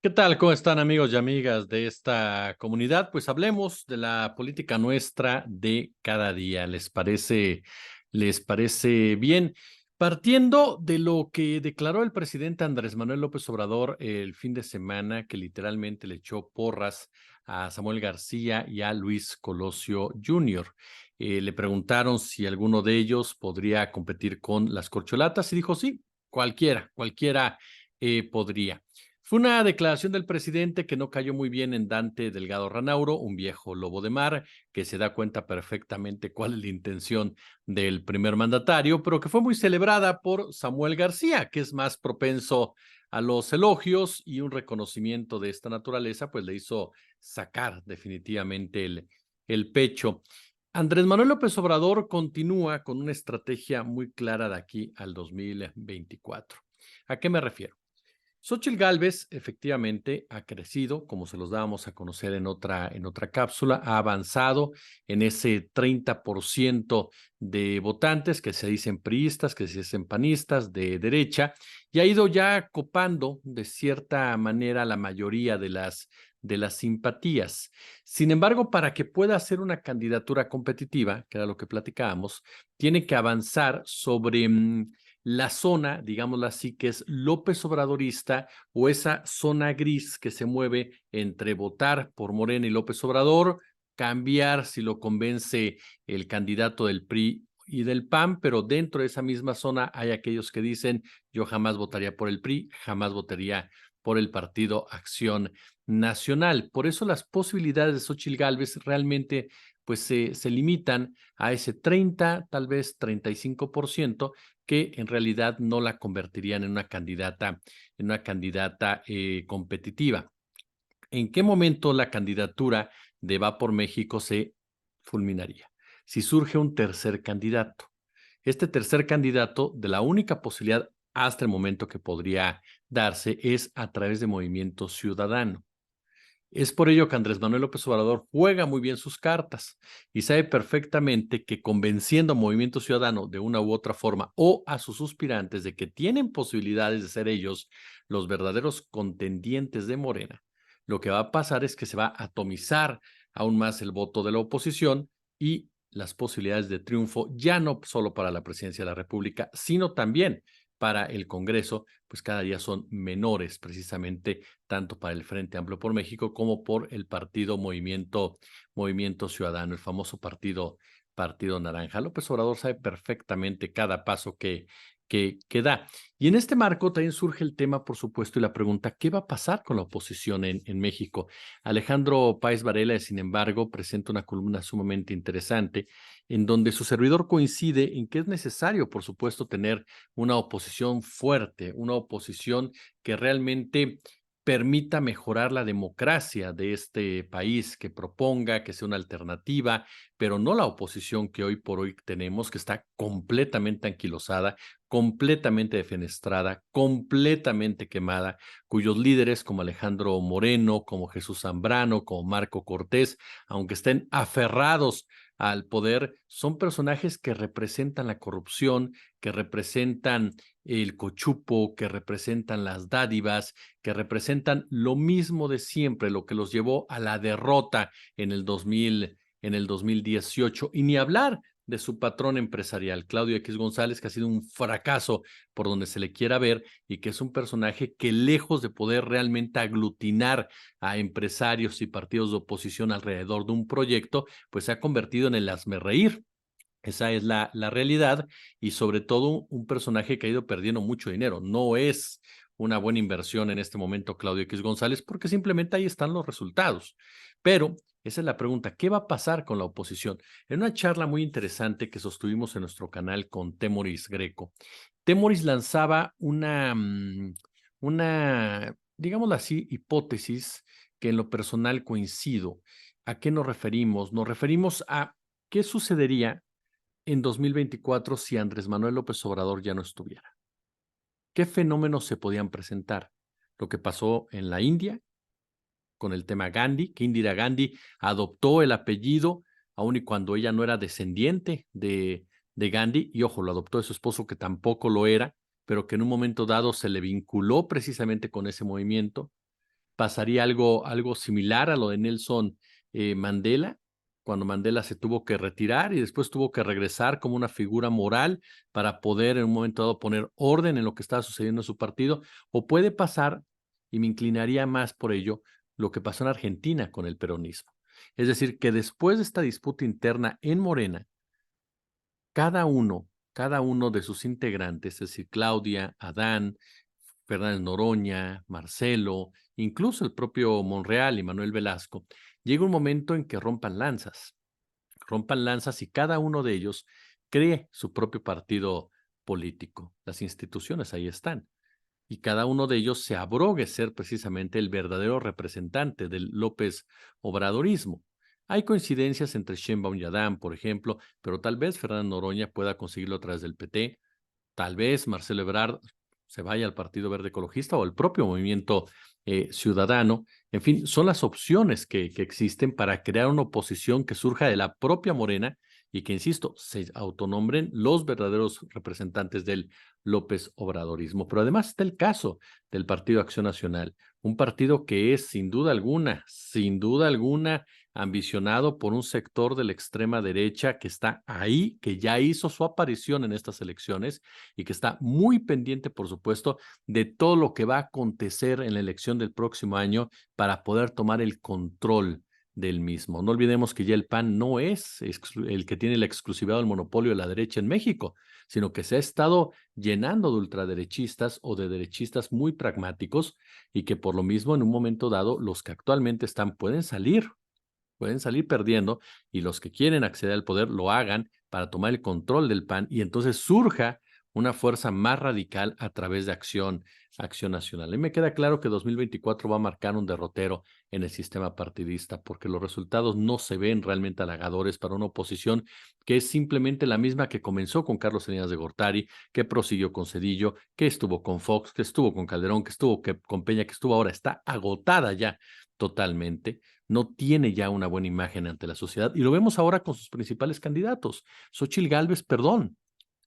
¿Qué tal? ¿Cómo están amigos y amigas de esta comunidad? Pues hablemos de la política nuestra de cada día. Les parece bien? Partiendo de lo que declaró el presidente Andrés Manuel López Obrador el fin de semana, que literalmente le echó porras a Samuel García y a Luis Colosio Jr. Le preguntaron si alguno de ellos podría competir con las corcholatas y dijo sí, cualquiera podría. Fue una declaración del presidente que no cayó muy bien en Dante Delgado Ranauro, un viejo lobo de mar, que se da cuenta perfectamente cuál es la intención del primer mandatario, pero que fue muy celebrada por Samuel García, que es más propenso a los elogios y un reconocimiento de esta naturaleza, pues le hizo sacar definitivamente el pecho. Andrés Manuel López Obrador continúa con una estrategia muy clara de aquí al 2024. ¿A qué me refiero? Xóchitl Gálvez efectivamente ha crecido, como se los dábamos a conocer en otra cápsula, ha avanzado en ese 30% de votantes que se dicen priistas, que se dicen panistas, de derecha, y ha ido ya copando de cierta manera la mayoría de las simpatías. Sin embargo, para que pueda ser una candidatura competitiva, que era lo que platicábamos, tiene que avanzar sobre la zona, digámoslo así, que es López Obradorista o esa zona gris que se mueve entre votar por Morena y López Obrador, cambiar si lo convence el candidato del PRI y del PAN, pero dentro de esa misma zona hay aquellos que dicen yo jamás votaría por el PRI, jamás votaría por el Partido Acción Nacional. Por eso las posibilidades de Xóchitl Gálvez realmente pues se limitan a ese 30, tal vez 35%, que en realidad no la convertirían en una candidata competitiva. ¿En qué momento la candidatura de Va por México se fulminaría? Si surge un tercer candidato. Este tercer candidato, de la única posibilidad hasta el momento que podría darse, es a través de Movimiento Ciudadano. Es por ello que Andrés Manuel López Obrador juega muy bien sus cartas y sabe perfectamente que convenciendo a Movimiento Ciudadano de una u otra forma o a sus suspirantes de que tienen posibilidades de ser ellos los verdaderos contendientes de Morena, lo que va a pasar es que se va a atomizar aún más el voto de la oposición y las posibilidades de triunfo ya no solo para la presidencia de la República, sino también para el Congreso, pues cada día son menores precisamente tanto para el Frente Amplio por México como por el partido Movimiento Ciudadano, el famoso Partido Naranja. López Obrador sabe perfectamente cada paso que da. Y en este marco también surge el tema, por supuesto, y la pregunta, ¿qué va a pasar con la oposición en México? Alejandro Páez Varela, sin embargo, presenta una columna sumamente interesante en donde su servidor coincide en que es necesario, por supuesto, tener una oposición fuerte, una oposición que realmente permita mejorar la democracia de este país, que proponga, que sea una alternativa, pero no la oposición que hoy por hoy tenemos, que está completamente anquilosada, completamente defenestrada, completamente quemada, cuyos líderes como Alejandro Moreno, como Jesús Zambrano, como Marco Cortés, aunque estén aferrados al poder, son personajes que representan la corrupción, que representan el cochupo, que representan las dádivas, que representan lo mismo de siempre, lo que los llevó a la derrota en el 2018, y ni hablar de su patrón empresarial, Claudio X González, que ha sido un fracaso por donde se le quiera ver y que es un personaje que lejos de poder realmente aglutinar a empresarios y partidos de oposición alrededor de un proyecto, pues se ha convertido en el hazmerreír. Esa es la realidad y sobre todo un personaje que ha ido perdiendo mucho dinero. No es una buena inversión en este momento Claudio X González porque simplemente ahí están los resultados. Pero esa es la pregunta, ¿qué va a pasar con la oposición? En una charla muy interesante que sostuvimos en nuestro canal con Temoris Greco, Temoris lanzaba una, digámoslo así, hipótesis que en lo personal coincido. ¿A qué nos referimos? Nos referimos a qué sucedería en 2024 si Andrés Manuel López Obrador ya no estuviera. ¿Qué fenómenos se podían presentar? Lo que pasó en la India con el tema Gandhi, que Indira Gandhi adoptó el apellido aun y cuando ella no era descendiente de Gandhi, y ojo, lo adoptó de su esposo que tampoco lo era, pero que en un momento dado se le vinculó precisamente con ese movimiento. pasaría algo similar a lo de Nelson Mandela, cuando Mandela se tuvo que retirar y después tuvo que regresar como una figura moral para poder en un momento dado poner orden en lo que estaba sucediendo en su partido, o puede pasar, y me inclinaría más por ello, lo que pasó en Argentina con el peronismo. Es decir, que después de esta disputa interna en Morena, cada uno de sus integrantes, es decir, Claudia, Adán, Fernández Noroña, Marcelo, incluso el propio Monreal y Manuel Velasco, llega un momento en que rompan lanzas y cada uno de ellos cree su propio partido político. Las instituciones ahí están. Y cada uno de ellos se abrogue ser precisamente el verdadero representante del López Obradorismo. Hay coincidencias entre Sheinbaum y Adán, por ejemplo, pero tal vez Fernando Noroña pueda conseguirlo a través del PT, tal vez Marcelo Ebrard se vaya al Partido Verde Ecologista o al propio Movimiento Ciudadano. En fin, son las opciones que existen para crear una oposición que surja de la propia Morena y que, insisto, se autonombren los verdaderos representantes del López Obradorismo. Pero además está el caso del Partido Acción Nacional, un partido que es sin duda alguna, ambicionado por un sector de la extrema derecha que está ahí, que ya hizo su aparición en estas elecciones y que está muy pendiente, por supuesto, de todo lo que va a acontecer en la elección del próximo año para poder tomar el control del mismo. No olvidemos que ya el PAN no es el que tiene la exclusividad del monopolio de la derecha en México, sino que se ha estado llenando de ultraderechistas o de derechistas muy pragmáticos y que por lo mismo en un momento dado los que actualmente están pueden salir perdiendo y los que quieren acceder al poder lo hagan para tomar el control del PAN y entonces surja una fuerza más radical a través de Acción Nacional. Y me queda claro que 2024 va a marcar un derrotero en el sistema partidista porque los resultados no se ven realmente halagadores para una oposición que es simplemente la misma que comenzó con Carlos Salinas de Gortari, que prosiguió con Cedillo, que estuvo con Fox, que estuvo con Calderón, que estuvo con Peña, que estuvo ahora, está agotada ya totalmente, no tiene ya una buena imagen ante la sociedad y lo vemos ahora con sus principales candidatos. Xóchitl Gálvez, perdón,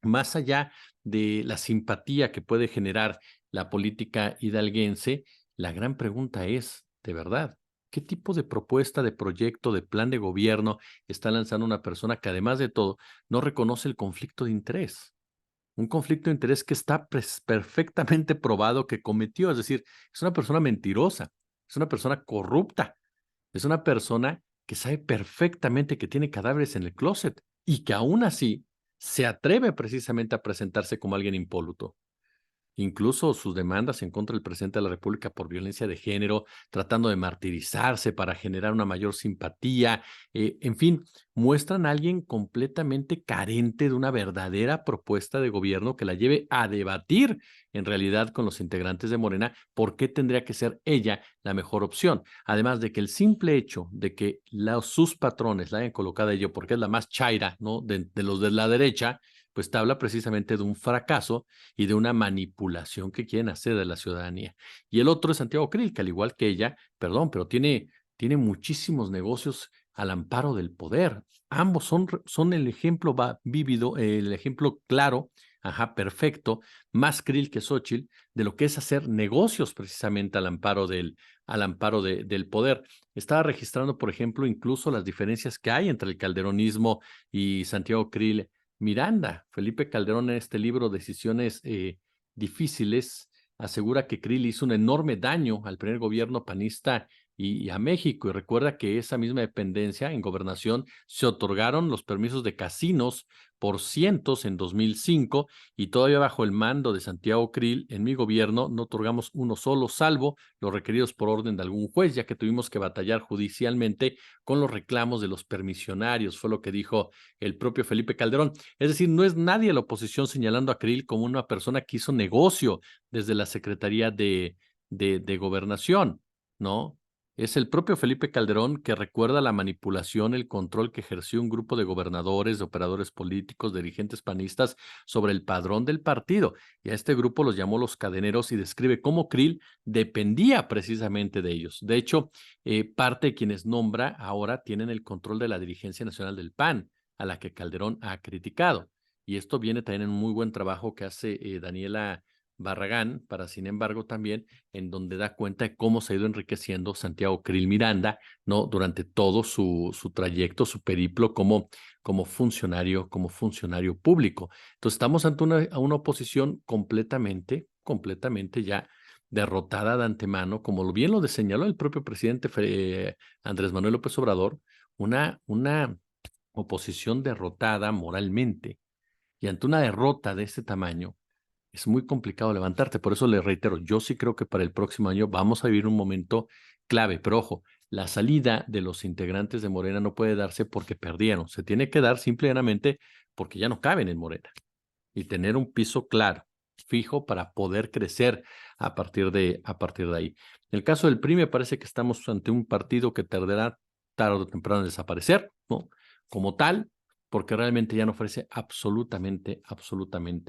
más allá de la simpatía que puede generar la política hidalguense, la gran pregunta es, de verdad, ¿qué tipo de propuesta, de proyecto, de plan de gobierno está lanzando una persona que además de todo no reconoce el conflicto de interés? Un conflicto de interés que está perfectamente probado que cometió, es decir, es una persona mentirosa, es una persona corrupta, es una persona que sabe perfectamente que tiene cadáveres en el closet y que aún así se atreve precisamente a presentarse como alguien impoluto. Incluso sus demandas en contra del presidente de la República por violencia de género, tratando de martirizarse para generar una mayor simpatía, en fin, muestran a alguien completamente carente de una verdadera propuesta de gobierno que la lleve a debatir en realidad con los integrantes de Morena por qué tendría que ser ella la mejor opción. Además de que el simple hecho de que sus patrones la hayan colocado a ello porque es la más chaira, ¿no? de los de la derecha, pues te habla precisamente de un fracaso y de una manipulación que quieren hacer de la ciudadanía. Y el otro es Santiago Krill, que al igual que ella, perdón, pero tiene muchísimos negocios al amparo del poder. Ambos son el ejemplo vívido, el ejemplo claro, perfecto, más Krill que Xóchitl, de lo que es hacer negocios precisamente al amparo del poder. Estaba registrando, por ejemplo, incluso las diferencias que hay entre el calderonismo y Santiago Krill Miranda. Felipe Calderón en este libro, Decisiones Difíciles, asegura que Krill hizo un enorme daño al primer gobierno panista y a México. Y recuerda que esa misma dependencia en gobernación se otorgaron los permisos de casinos por cientos en 2005 y todavía bajo el mando de Santiago Krill, en mi gobierno no otorgamos uno solo, salvo los requeridos por orden de algún juez, ya que tuvimos que batallar judicialmente con los reclamos de los permisionarios, fue lo que dijo el propio Felipe Calderón. Es decir, no es nadie la oposición señalando a Krill como una persona que hizo negocio desde la Secretaría de Gobernación, ¿no? Es el propio Felipe Calderón que recuerda la manipulación, el control que ejerció un grupo de gobernadores, de operadores políticos, dirigentes panistas sobre el padrón del partido. Y a este grupo los llamó los cadeneros y describe cómo Krill dependía precisamente de ellos. De hecho, parte de quienes nombra ahora tienen el control de la dirigencia nacional del PAN, a la que Calderón ha criticado. Y esto viene también en un muy buen trabajo que hace Daniela Barragán, para sin embargo también, en donde da cuenta de cómo se ha ido enriqueciendo Santiago Krill Miranda, ¿no? Durante todo su trayecto, su periplo como funcionario público. Entonces estamos ante una oposición completamente ya derrotada de antemano, como bien lo señaló el propio presidente Andrés Manuel López Obrador, una oposición derrotada moralmente. Y ante una derrota de este tamaño, es muy complicado levantarte. Por eso le reitero, yo sí creo que para el próximo año vamos a vivir un momento clave, pero ojo, la salida de los integrantes de Morena no puede darse porque perdieron, se tiene que dar simplemente porque ya no caben en Morena y tener un piso claro, fijo para poder crecer a partir de ahí. En el caso del PRI me parece que estamos ante un partido que tardará tarde o temprano en desaparecer, ¿no? Como tal, porque realmente ya no ofrece absolutamente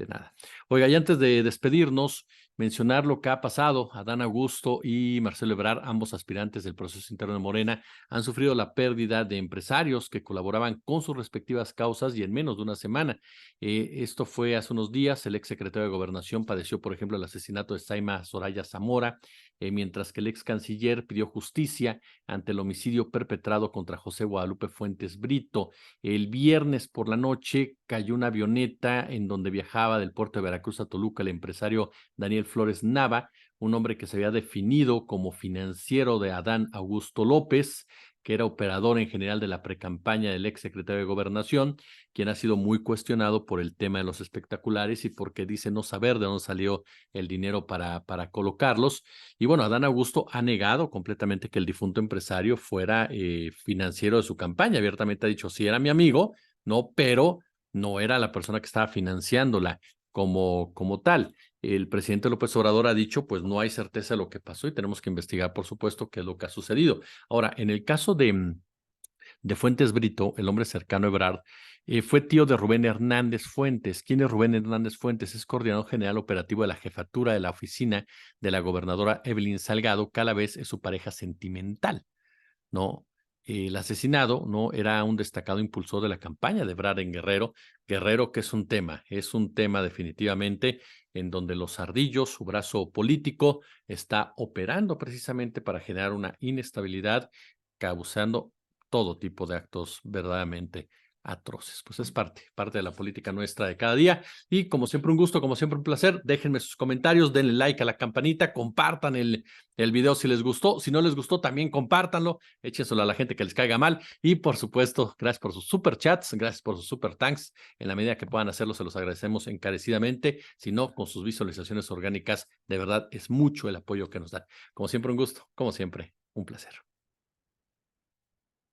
nada. Oiga, y antes de despedirnos, mencionar lo que ha pasado. Adán Augusto y Marcelo Ebrard, ambos aspirantes del proceso interno de Morena, han sufrido la pérdida de empresarios que colaboraban con sus respectivas causas y en menos de una semana. Esto fue hace unos días. El exsecretario de Gobernación padeció, por ejemplo, el asesinato de Saima Soraya Zamora, mientras que el ex canciller pidió justicia ante el homicidio perpetrado contra José Guadalupe Fuentes Brito. El viernes por la noche cayó una avioneta en donde viajaba del puerto de Veracruz a Toluca el empresario Daniel Flores Nava, un hombre que se había definido como financiero de Adán Augusto López, que era operador en general de la precampaña del ex secretario de Gobernación, quien ha sido muy cuestionado por el tema de los espectaculares y porque dice no saber de dónde salió el dinero para colocarlos. Y bueno, Adán Augusto ha negado completamente que el difunto empresario fuera financiero de su campaña. Abiertamente ha dicho, sí era mi amigo, no, pero no era la persona que estaba financiándola como tal. El presidente López Obrador ha dicho, pues no hay certeza de lo que pasó y tenemos que investigar, por supuesto, qué es lo que ha sucedido. Ahora, en el caso de Fuentes Brito, el hombre cercano a Ebrard, fue tío de Rubén Hernández Fuentes. ¿Quién es Rubén Hernández Fuentes? Es coordinador general operativo de la jefatura de la oficina de la gobernadora Evelyn Salgado, que a la vez es su pareja sentimental, ¿no? El asesinado, ¿no? Era un destacado impulsor de la campaña de Ebrard en Guerrero. Guerrero, que es un tema definitivamente en donde los ardillos, su brazo político, está operando precisamente para generar una inestabilidad, causando todo tipo de actos verdaderamente atroces. Pues es parte de la política nuestra de cada día. Y como siempre un gusto, como siempre un placer. Déjenme sus comentarios, denle like a la campanita, compartan el video si les gustó. Si no les gustó, también compártanlo, échenselo a la gente que les caiga mal. Y por supuesto, gracias por sus super chats, gracias por sus super thanks. En la medida que puedan hacerlo, se los agradecemos encarecidamente. Si no, con sus visualizaciones orgánicas, de verdad es mucho el apoyo que nos dan. Como siempre, un gusto, como siempre, un placer.